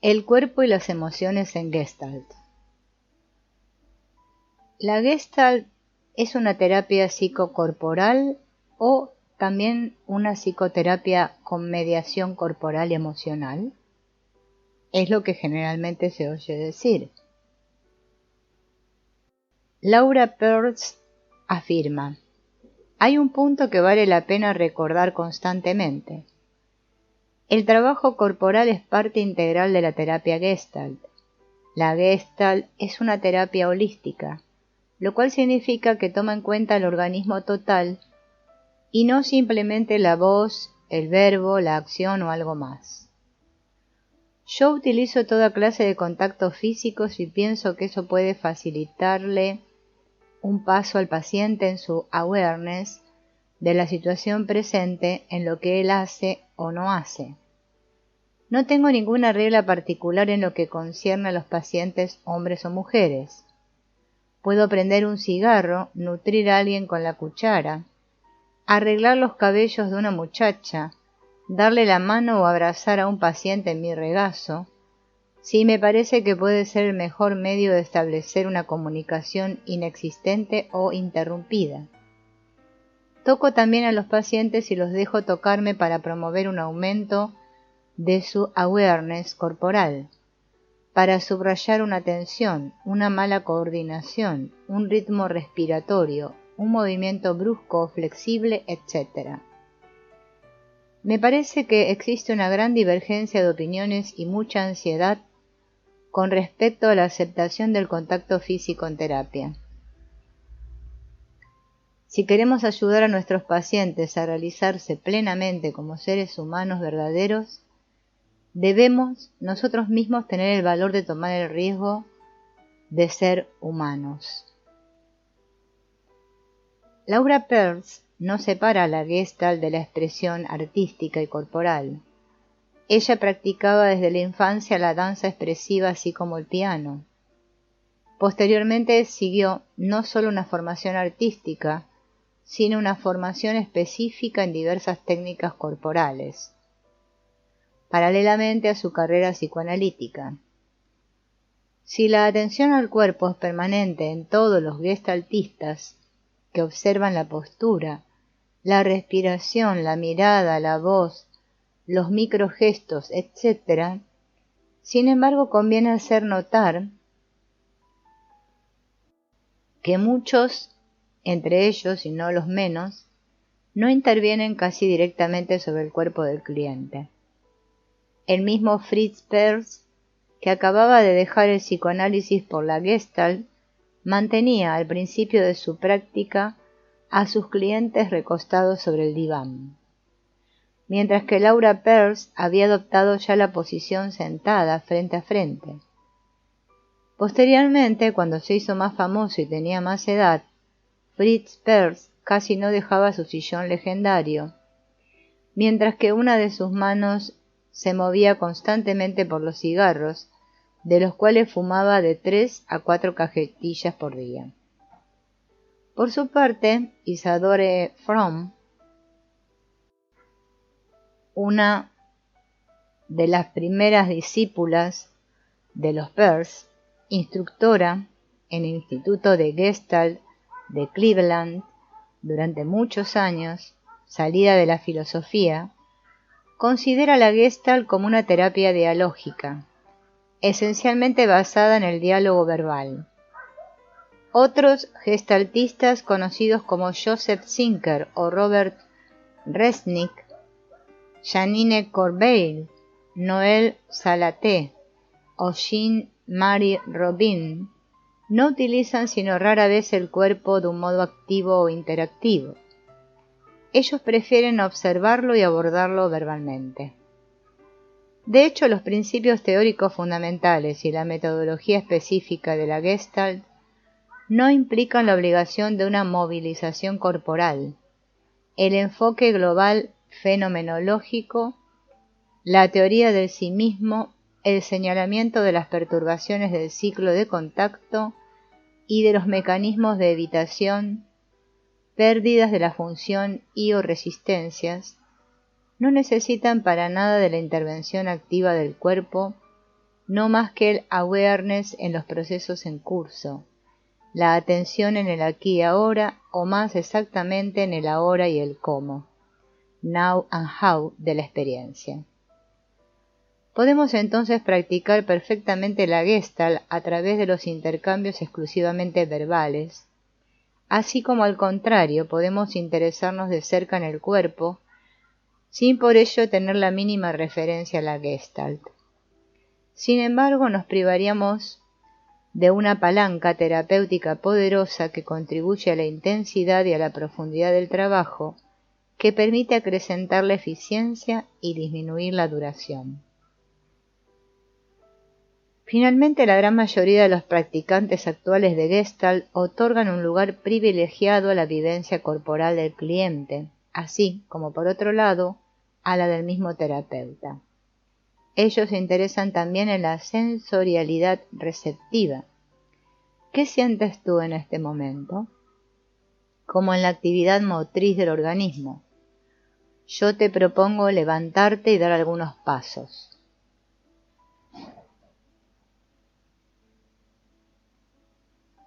El cuerpo y las emociones en Gestalt. La Gestalt es una terapia psicocorporal o también una psicoterapia con mediación corporal y emocional. Es lo que generalmente se oye decir. Laura Pearce afirma: hay un punto que vale la pena recordar constantemente. El trabajo corporal es parte integral de la terapia Gestalt. La Gestalt es una terapia holística, lo cual significa que toma en cuenta el organismo total y no simplemente la voz, el verbo, la acción o algo más. Yo utilizo toda clase de contactos físicos y pienso que eso puede facilitarle un paso al paciente en su awareness de la situación presente en lo que él hace o no hace. No tengo ninguna regla particular en lo que concierne a los pacientes hombres o mujeres. Puedo prender un cigarro, nutrir a alguien con la cuchara, arreglar los cabellos de una muchacha, darle la mano o abrazar a un paciente en mi regazo, si me parece que puede ser el mejor medio de establecer una comunicación inexistente o interrumpida. Toco también a los pacientes y los dejo tocarme para promover un aumento de su awareness corporal, para subrayar una tensión, una mala coordinación, un ritmo respiratorio, un movimiento brusco o flexible, etc. Me parece que existe una gran divergencia de opiniones y mucha ansiedad con respecto a la aceptación del contacto físico en terapia. Si queremos ayudar a nuestros pacientes a realizarse plenamente como seres humanos verdaderos, debemos nosotros mismos tener el valor de tomar el riesgo de ser humanos. Laura Pearce no separa la Gestalt de la expresión artística y corporal. Ella practicaba desde la infancia la danza expresiva así como el piano. Posteriormente siguió no solo una formación artística, sino una formación específica en diversas técnicas corporales, paralelamente a su carrera psicoanalítica. Si la atención al cuerpo es permanente en todos los gestaltistas que observan la postura, la respiración, la mirada, la voz, los microgestos, etc., sin embargo conviene hacer notar que muchos, entre ellos y no los menos, no intervienen casi directamente sobre el cuerpo del cliente. El mismo Fritz Perls, que acababa de dejar el psicoanálisis por la Gestalt, mantenía al principio de su práctica a sus clientes recostados sobre el diván, mientras que Laura Pearce había adoptado ya la posición sentada frente a frente. Posteriormente, cuando se hizo más famoso y tenía más edad, Fritz Perls casi no dejaba su sillón legendario, mientras que una de sus manos se movía constantemente por los cigarros, de los cuales fumaba de 3 a 4 cajetillas por día. Por su parte, Isadore Fromm, una de las primeras discípulas de los Pearce, instructora en el Instituto de Gestalt de Cleveland durante muchos años, salida de la filosofía, considera la Gestalt como una terapia dialógica, esencialmente basada en el diálogo verbal. Otros gestaltistas conocidos como Joseph Zinker o Robert Resnick, Janine Corbeil, Noel Salaté o Jean-Marie Robin no utilizan sino rara vez el cuerpo de un modo activo o interactivo. Ellos prefieren observarlo y abordarlo verbalmente. De hecho, los principios teóricos fundamentales y la metodología específica de la Gestalt no implican la obligación de una movilización corporal, el enfoque global fenomenológico, la teoría del sí mismo, el señalamiento de las perturbaciones del ciclo de contacto y de los mecanismos de evitación, pérdidas de la función y o resistencias, no necesitan para nada de la intervención activa del cuerpo no más que el awareness en los procesos en curso, la atención en el aquí y ahora, o más exactamente en el ahora y el cómo, now and how de la experiencia. Podemos entonces practicar perfectamente la Gestalt a través de los intercambios exclusivamente verbales, así como al contrario podemos interesarnos de cerca en el cuerpo, sin por ello tener la mínima referencia a la Gestalt. Sin embargo, nos privaríamos de una palanca terapéutica poderosa que contribuye a la intensidad y a la profundidad del trabajo, que permite acrecentar la eficiencia y disminuir la duración. Finalmente, la gran mayoría de los practicantes actuales de Gestalt otorgan un lugar privilegiado a la vivencia corporal del cliente, así como por otro lado, a la del mismo terapeuta. Ellos se interesan también en la sensorialidad receptiva. ¿Qué sientes tú en este momento? Como en la actividad motriz del organismo. Yo te propongo levantarte y dar algunos pasos.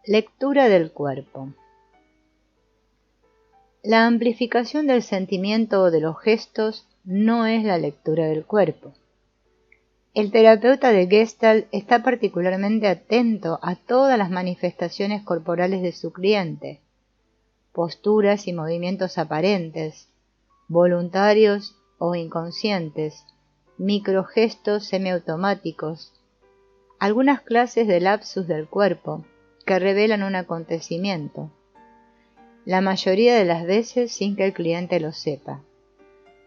Lectura del cuerpo. La amplificación del sentimiento o de los gestos no es la lectura del cuerpo. El terapeuta de Gestalt está particularmente atento a todas las manifestaciones corporales de su cliente, posturas y movimientos aparentes, voluntarios o inconscientes, microgestos semiautomáticos, algunas clases de lapsus del cuerpo que revelan un acontecimiento, la mayoría de las veces sin que el cliente lo sepa,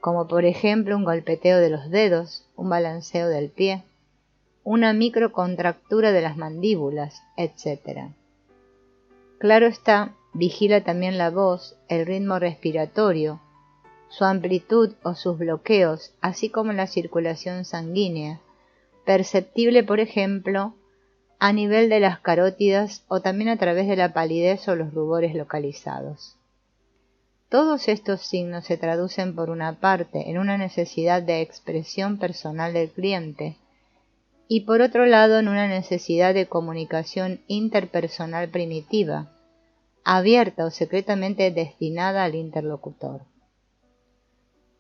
como por ejemplo un golpeteo de los dedos, un balanceo del pie, una microcontractura de las mandíbulas, etc. Claro está, vigila también la voz, el ritmo respiratorio, su amplitud o sus bloqueos, así como la circulación sanguínea, perceptible por ejemplo a nivel de las carótidas o también a través de la palidez o los rubores localizados. Todos estos signos se traducen por una parte en una necesidad de expresión personal del cliente y por otro lado en una necesidad de comunicación interpersonal primitiva, abierta o secretamente destinada al interlocutor.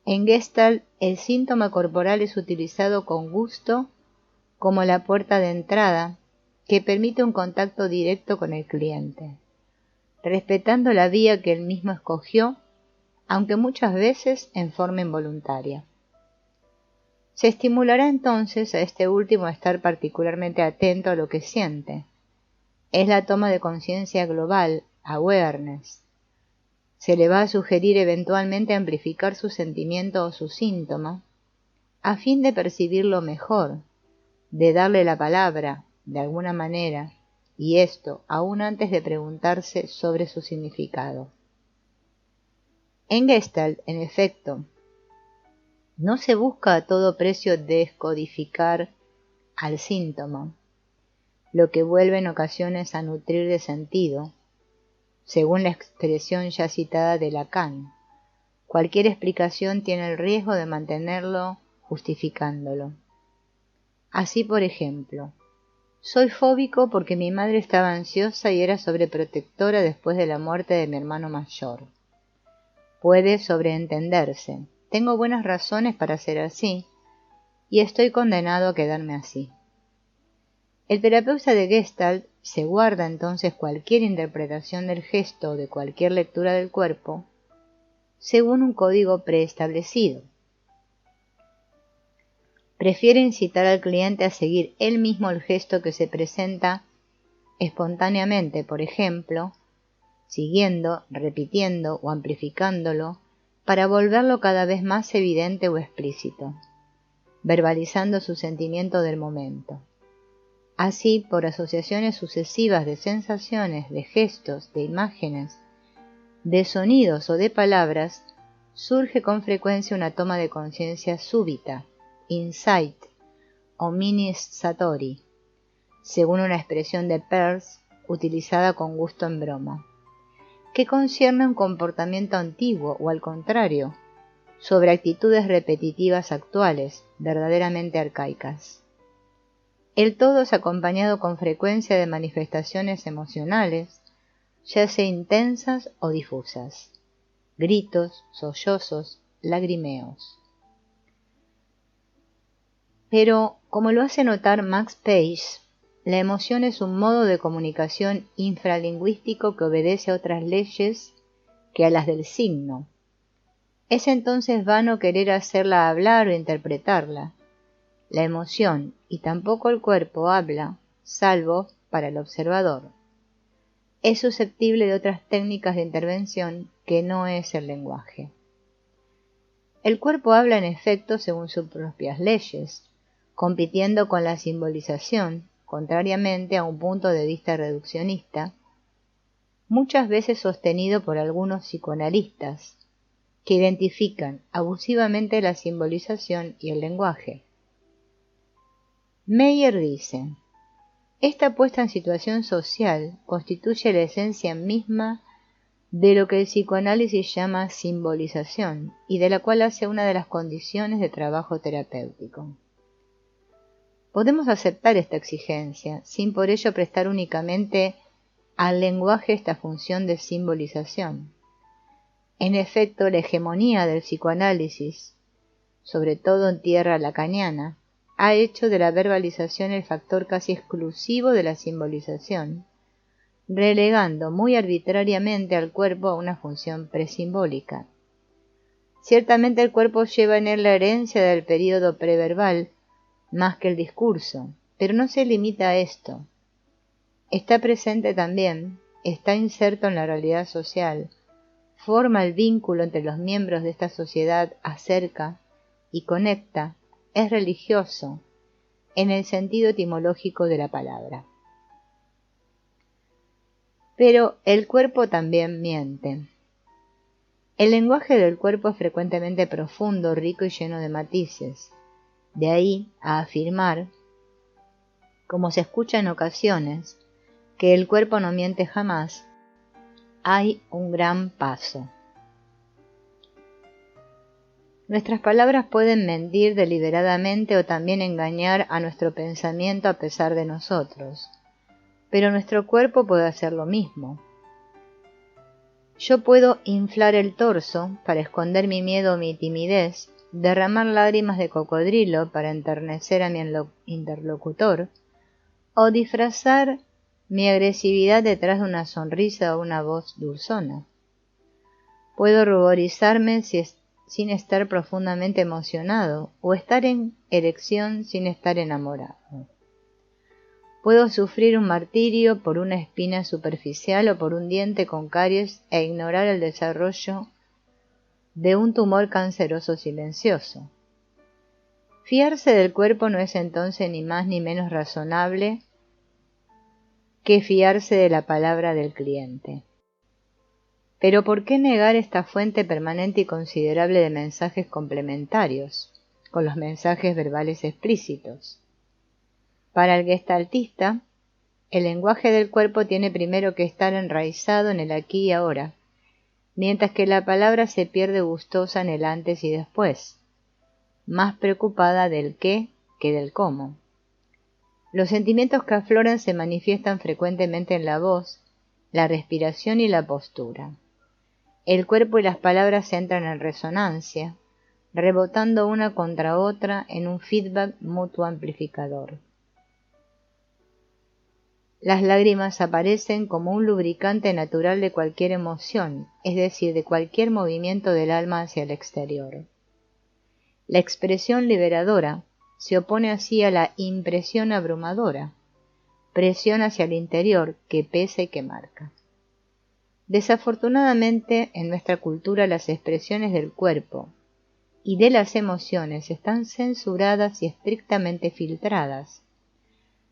En Gestalt, el síntoma corporal es utilizado con gusto como la puerta de entrada que permite un contacto directo con el cliente, respetando la vía que él mismo escogió, aunque muchas veces en forma involuntaria. Se estimulará entonces a este último a estar particularmente atento a lo que siente. Es la toma de conciencia global, awareness. Se le va a sugerir eventualmente amplificar su sentimiento o su síntoma, a fin de percibirlo mejor, de darle la palabra, de alguna manera, y esto aún antes de preguntarse sobre su significado. En Gestalt, en efecto, no se busca a todo precio descodificar al síntoma, lo que vuelve en ocasiones a nutrir de sentido, según la expresión ya citada de Lacan. Cualquier explicación tiene el riesgo de mantenerlo justificándolo. Así, por ejemplo, soy fóbico porque mi madre estaba ansiosa y era sobreprotectora después de la muerte de mi hermano mayor. Puede sobreentenderse. Tengo buenas razones para ser así, y estoy condenado a quedarme así. El terapeuta de Gestalt se guarda entonces cualquier interpretación del gesto o de cualquier lectura del cuerpo según un código preestablecido. Prefiere incitar al cliente a seguir él mismo el gesto que se presenta espontáneamente, por ejemplo, siguiendo, repitiendo o amplificándolo para volverlo cada vez más evidente o explícito, verbalizando su sentimiento del momento. Así, por asociaciones sucesivas de sensaciones, de gestos, de imágenes, de sonidos o de palabras, surge con frecuencia una toma de conciencia súbita, insight o mini satori, según una expresión de Peirce utilizada con gusto en broma, que concierne un comportamiento antiguo o al contrario, sobre actitudes repetitivas actuales, verdaderamente arcaicas. El todo es acompañado con frecuencia de manifestaciones emocionales, ya sea intensas o difusas, gritos, sollozos, lagrimeos. Pero, como lo hace notar Max Page, la emoción es un modo de comunicación infralingüístico que obedece a otras leyes que a las del signo. Es entonces vano querer hacerla hablar o interpretarla. La emoción y tampoco el cuerpo habla, salvo para el observador. Es susceptible de otras técnicas de intervención que no es el lenguaje. El cuerpo habla en efecto según sus propias leyes, compitiendo con la simbolización, contrariamente a un punto de vista reduccionista, muchas veces sostenido por algunos psicoanalistas, que identifican abusivamente la simbolización y el lenguaje. Meyer dice: esta puesta en situación social constituye la esencia misma de lo que el psicoanálisis llama simbolización y de la cual hace una de las condiciones de trabajo terapéutico. Podemos aceptar esta exigencia, sin por ello prestar únicamente al lenguaje esta función de simbolización. En efecto, la hegemonía del psicoanálisis, sobre todo en tierra lacaniana, ha hecho de la verbalización el factor casi exclusivo de la simbolización, relegando muy arbitrariamente al cuerpo a una función presimbólica. Ciertamente el cuerpo lleva en él la herencia del período preverbal más que el discurso, pero no se limita a esto. Está presente también, está inserto en la realidad social, forma el vínculo entre los miembros de esta sociedad, acerca y conecta, es religioso, en el sentido etimológico de la palabra. Pero el cuerpo también miente. El lenguaje del cuerpo es frecuentemente profundo, rico y lleno de matices. De ahí a afirmar, como se escucha en ocasiones, que el cuerpo no miente jamás, hay un gran paso. Nuestras palabras pueden mentir deliberadamente o también engañar a nuestro pensamiento a pesar de nosotros, pero nuestro cuerpo puede hacer lo mismo. Yo puedo inflar el torso para esconder mi miedo o mi timidez, derramar lágrimas de cocodrilo para enternecer a mi interlocutor, o disfrazar mi agresividad detrás de una sonrisa o una voz dulzona. Puedo ruborizarme sin estar profundamente emocionado, o estar en erección sin estar enamorado. Puedo sufrir un martirio por una espina superficial o por un diente con caries e ignorar el desarrollo de un tumor canceroso silencioso. Fiarse del cuerpo no es entonces ni más ni menos razonable que fiarse de la palabra del cliente. Pero ¿por qué negar esta fuente permanente y considerable de mensajes complementarios con los mensajes verbales explícitos? Para el gestaltista, el lenguaje del cuerpo tiene primero que estar enraizado en el aquí y ahora, mientras que la palabra se pierde gustosa en el antes y después, más preocupada del qué que del cómo. Los sentimientos que afloran se manifiestan frecuentemente en la voz, la respiración y la postura. El cuerpo y las palabras entran en resonancia, rebotando una contra otra en un feedback mutuo amplificador. Las lágrimas aparecen como un lubricante natural de cualquier emoción, es decir, de cualquier movimiento del alma hacia el exterior. La expresión liberadora se opone así a la impresión abrumadora, presión hacia el interior que pesa y que marca. Desafortunadamente, en nuestra cultura las expresiones del cuerpo y de las emociones están censuradas y estrictamente filtradas.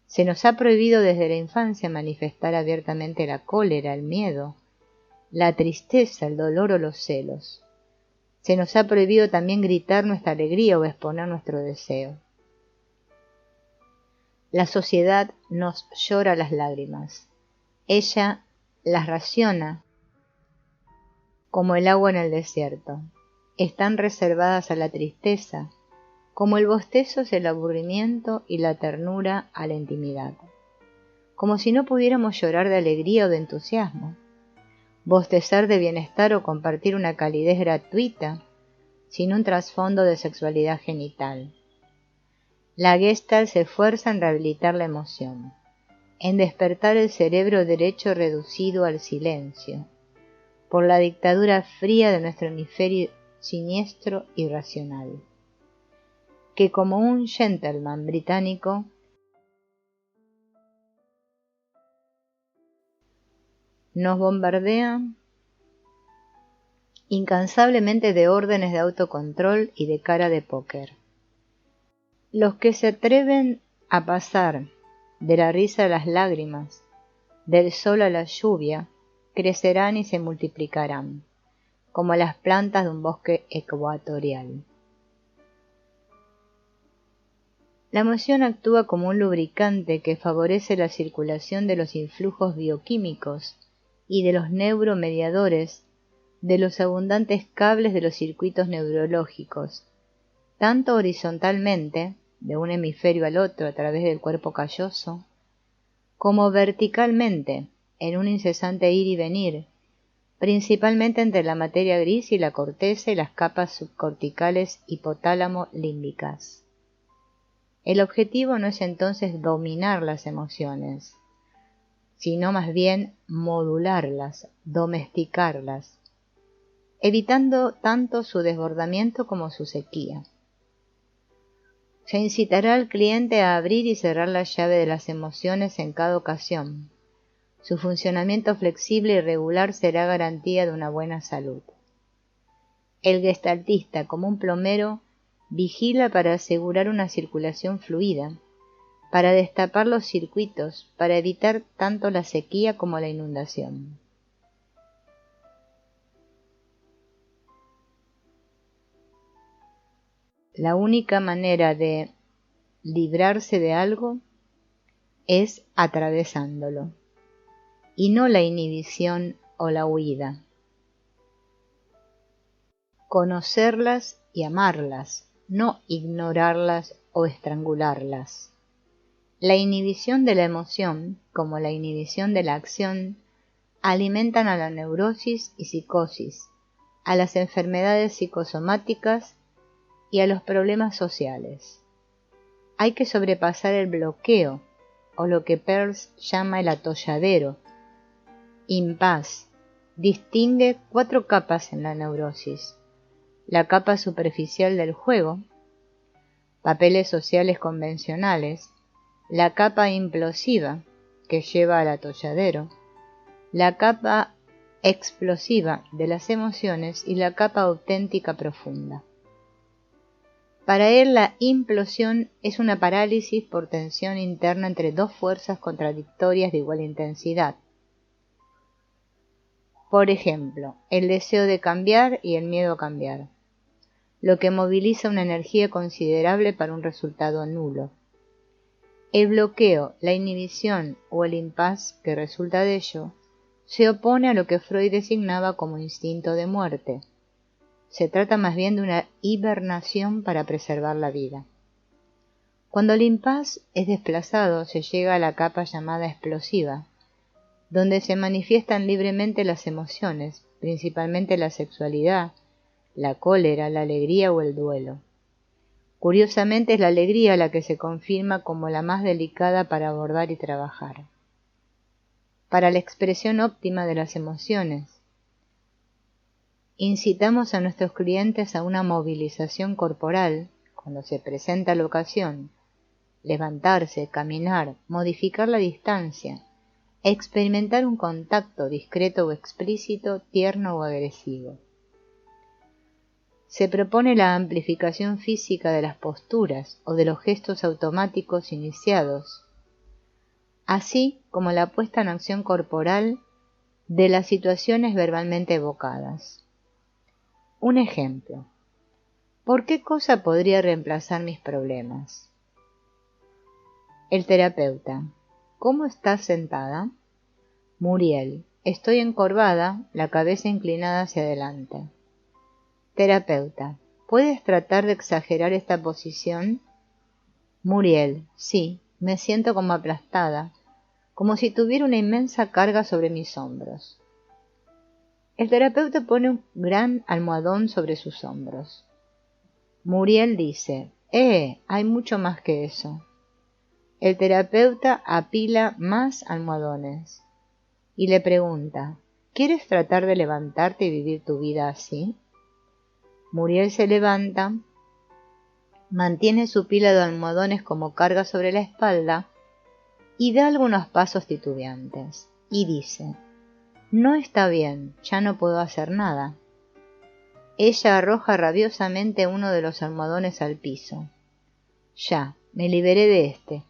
Se nos ha prohibido desde la infancia manifestar abiertamente la cólera, el miedo, la tristeza, el dolor o los celos. Se nos ha prohibido también gritar nuestra alegría o exponer nuestro deseo. La sociedad nos llora las lágrimas. Ella las raciona como el agua en el desierto. Están reservadas a la tristeza, como el bostezo es el aburrimiento y la ternura a la intimidad, como si no pudiéramos llorar de alegría o de entusiasmo, bostezar de bienestar o compartir una calidez gratuita sin un trasfondo de sexualidad genital. La Gestalt se esfuerza en rehabilitar la emoción, en despertar el cerebro derecho reducido al silencio, por la dictadura fría de nuestro hemisferio siniestro y racional, que como un gentleman británico nos bombardea incansablemente de órdenes de autocontrol y de cara de póker. Los que se atreven a pasar de la risa a las lágrimas, del sol a la lluvia, crecerán y se multiplicarán, como las plantas de un bosque ecuatorial. La emoción actúa como un lubricante que favorece la circulación de los influjos bioquímicos y de los neuromediadores de los abundantes cables de los circuitos neurológicos, tanto horizontalmente, de un hemisferio al otro a través del cuerpo calloso, como verticalmente, en un incesante ir y venir, principalmente entre la materia gris y la corteza y las capas subcorticales hipotálamo-límbicas. El objetivo no es entonces dominar las emociones, sino más bien modularlas, domesticarlas, evitando tanto su desbordamiento como su sequía. Se incitará al cliente a abrir y cerrar la llave de las emociones en cada ocasión. Su funcionamiento flexible y regular será garantía de una buena salud. El gestaltista, como un plomero, vigila para asegurar una circulación fluida, para destapar los circuitos, para evitar tanto la sequía como la inundación. La única manera de librarse de algo es atravesándolo, y no la inhibición o la huida. Conocerlas y amarlas, no ignorarlas o estrangularlas. La inhibición de la emoción, como la inhibición de la acción, alimentan a la neurosis y psicosis, a las enfermedades psicosomáticas y a los problemas sociales. Hay que sobrepasar el bloqueo, o lo que Peirce llama el atolladero. Impasse distingue 4 capas en la neurosis: la capa superficial del juego, papeles sociales convencionales, la capa implosiva, que lleva al atolladero, la capa explosiva de las emociones y la capa auténtica profunda. Para él, la implosión es una parálisis por tensión interna entre 2 fuerzas contradictorias de igual intensidad. Por ejemplo, el deseo de cambiar y el miedo a cambiar, lo que moviliza una energía considerable para un resultado nulo. El bloqueo, la inhibición o el impasse que resulta de ello, se opone a lo que Freud designaba como instinto de muerte. Se trata más bien de una hibernación para preservar la vida. Cuando el impasse es desplazado, se llega a la capa llamada explosiva, donde se manifiestan libremente las emociones, principalmente la sexualidad, la cólera, la alegría o el duelo. Curiosamente es la alegría la que se confirma como la más delicada para abordar y trabajar. Para la expresión óptima de las emociones, incitamos a nuestros clientes a una movilización corporal cuando se presenta la ocasión: levantarse, caminar, modificar la distancia, experimentar un contacto discreto o explícito, tierno o agresivo. Se propone la amplificación física de las posturas o de los gestos automáticos iniciados, así como la puesta en acción corporal de las situaciones verbalmente evocadas. Un ejemplo: ¿por qué cosa podría reemplazar mis problemas? El terapeuta: ¿cómo estás sentada? Muriel: estoy encorvada, la cabeza inclinada hacia adelante. Terapeuta: ¿Puedes tratar de exagerar esta posición? Muriel, sí, me siento como aplastada, como si tuviera una inmensa carga sobre mis hombros. El terapeuta pone un gran almohadón sobre sus hombros. Muriel dice, hay mucho más que eso. El terapeuta apila más almohadones y le pregunta, ¿quieres tratar de levantarte y vivir tu vida así? Muriel se levanta, mantiene su pila de almohadones como carga sobre la espalda y da algunos pasos titubeantes y dice, no está bien, ya no puedo hacer nada. Ella arroja rabiosamente uno de los almohadones al piso. Ya, me liberé de este.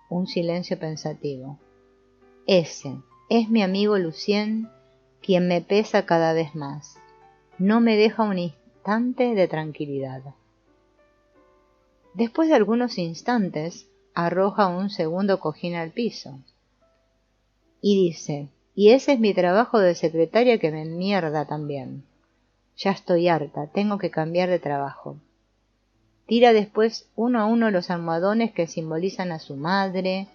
Un silencio pensativo. Ese es mi amigo Lucien, quien me pesa cada vez más. No me deja un instante de tranquilidad. Después de algunos instantes, arroja un segundo cojín al piso. Y dice, y ese es mi trabajo de secretaria que me enmierda también. Ya estoy harta, tengo que cambiar de trabajo. Tira después uno a uno los almohadones que simbolizan a su madre,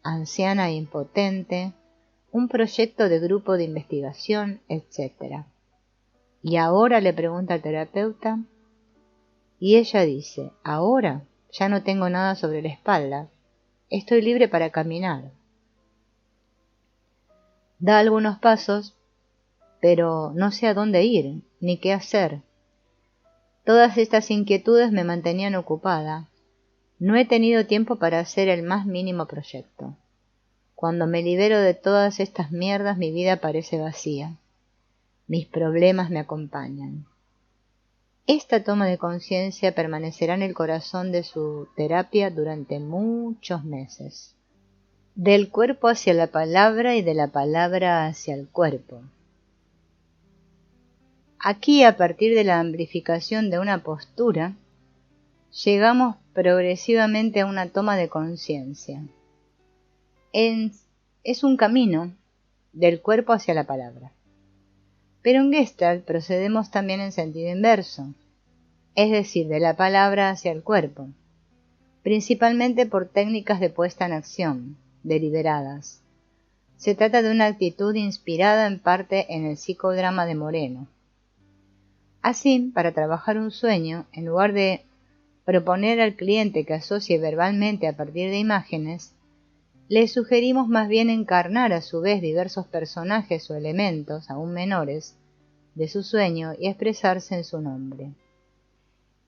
anciana e impotente, un proyecto de grupo de investigación, etc. ¿Y ahora?, le pregunta al terapeuta. Y ella dice, ahora ya no tengo nada sobre la espalda, estoy libre para caminar. Da algunos pasos, pero no sé a dónde ir, ni qué hacer. Todas estas inquietudes me mantenían ocupada. No he tenido tiempo para hacer el más mínimo proyecto. Cuando me libero de todas estas mierdas, mi vida parece vacía. Mis problemas me acompañan. Esta toma de conciencia permanecerá en el corazón de su terapia durante muchos meses. Del cuerpo hacia la palabra y de la palabra hacia el cuerpo. Aquí, a partir de la amplificación de una postura, llegamos progresivamente a una toma de conciencia. Es un camino del cuerpo hacia la palabra. Pero en Gestalt procedemos también en sentido inverso, es decir, de la palabra hacia el cuerpo, principalmente por técnicas de puesta en acción, deliberadas. Se trata de una actitud inspirada en parte en el psicodrama de Moreno. Así, para trabajar un sueño, en lugar de proponer al cliente que asocie verbalmente a partir de imágenes, le sugerimos más bien encarnar a su vez diversos personajes o elementos, aún menores, de su sueño y expresarse en su nombre.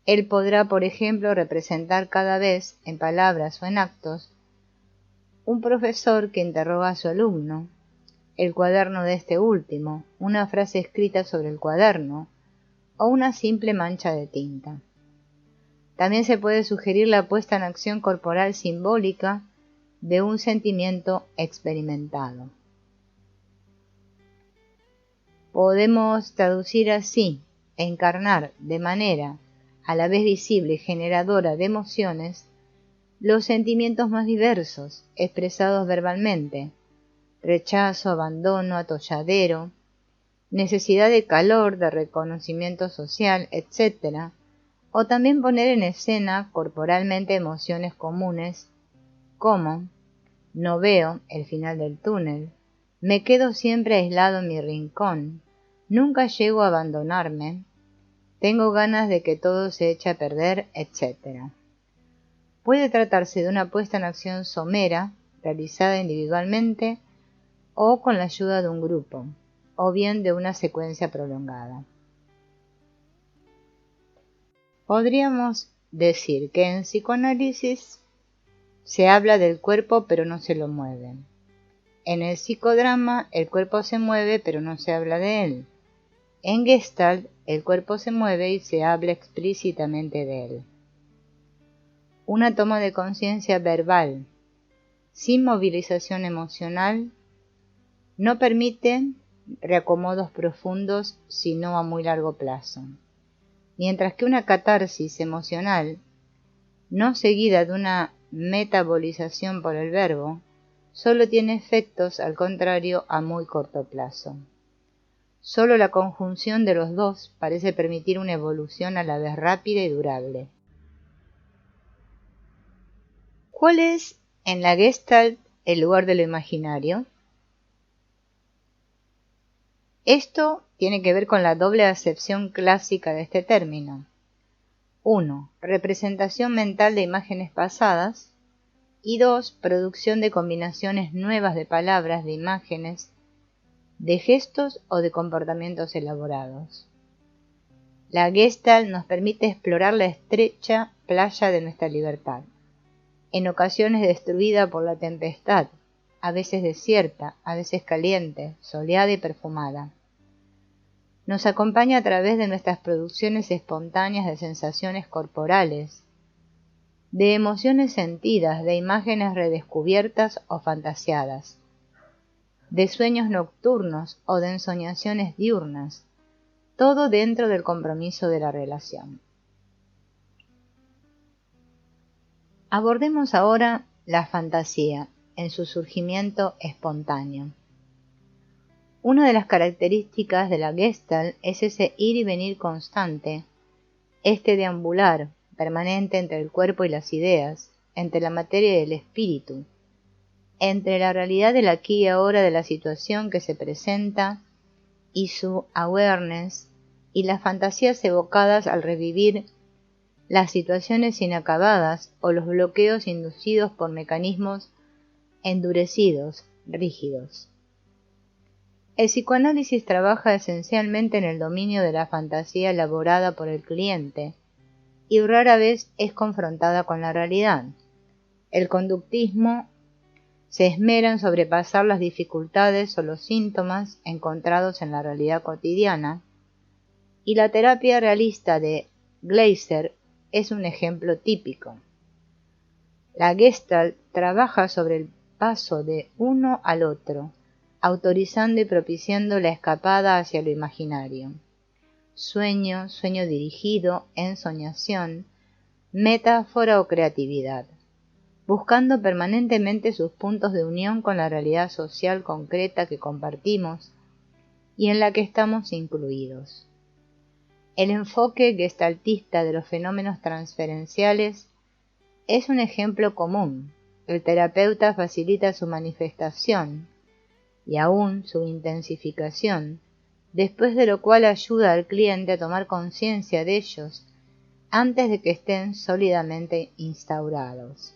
Él podrá, por ejemplo, representar cada vez, en palabras o en actos, un profesor que interroga a su alumno, el cuaderno de este último, una frase escrita sobre el cuaderno, o una simple mancha de tinta. También se puede sugerir la puesta en acción corporal simbólica de un sentimiento experimentado. Podemos traducir así, encarnar de manera a la vez visible y generadora de emociones, los sentimientos más diversos, expresados verbalmente: rechazo, abandono, atolladero, necesidad de calor, de reconocimiento social, etc., o también poner en escena corporalmente emociones comunes como no veo el final del túnel, me quedo siempre aislado en mi rincón, nunca llego a abandonarme, tengo ganas de que todo se eche a perder, etc. Puede tratarse de una puesta en acción somera, realizada individualmente o con la ayuda de un grupo, o bien de una secuencia prolongada. Podríamos decir que en psicoanálisis se habla del cuerpo pero no se lo mueve. En el psicodrama el cuerpo se mueve pero no se habla de él. En Gestalt el cuerpo se mueve y se habla explícitamente de él. Una toma de conciencia verbal, sin movilización emocional, no permite reacomodos profundos sino a muy largo plazo, mientras que una catarsis emocional, no seguida de una metabolización por el verbo, solo tiene efectos, al contrario, a muy corto plazo. Solo la conjunción de los dos parece permitir una evolución a la vez rápida y durable. ¿Cuál es, en la Gestalt, el lugar de lo imaginario? Esto tiene que ver con la doble acepción clásica de este término. 1. Representación mental de imágenes pasadas. Y 2. Producción de combinaciones nuevas de palabras, de imágenes, de gestos o de comportamientos elaborados. La Gestalt nos permite explorar la estrecha playa de nuestra libertad, en ocasiones destruida por la tempestad, a veces desierta, a veces caliente, soleada y perfumada. Nos acompaña a través de nuestras producciones espontáneas de sensaciones corporales, de emociones sentidas, de imágenes redescubiertas o fantasiadas, de sueños nocturnos o de ensoñaciones diurnas, todo dentro del compromiso de la relación. Abordemos ahora la fantasía en su surgimiento espontáneo. Una de las características de la Gestalt es ese ir y venir constante, este deambular permanente entre el cuerpo y las ideas, entre la materia y el espíritu, entre la realidad del aquí y ahora de la situación que se presenta y su awareness, y las fantasías evocadas al revivir las situaciones inacabadas o los bloqueos inducidos por mecanismos endurecidos, rígidos. El psicoanálisis trabaja esencialmente en el dominio de la fantasía elaborada por el cliente y rara vez es confrontada con la realidad. El conductismo se esmera en sobrepasar las dificultades o los síntomas encontrados en la realidad cotidiana, y la terapia realista de Gleiser es un ejemplo típico. La Gestalt trabaja sobre el paso de uno al otro, autorizando y propiciando la escapada hacia lo imaginario. Sueño, sueño dirigido, ensoñación, metáfora o creatividad, buscando permanentemente sus puntos de unión con la realidad social concreta que compartimos y en la que estamos incluidos. El enfoque gestaltista de los fenómenos transferenciales es un ejemplo común. El terapeuta facilita su manifestación y aún su intensificación, después de lo cual ayuda al cliente a tomar conciencia de ellos antes de que estén sólidamente instaurados.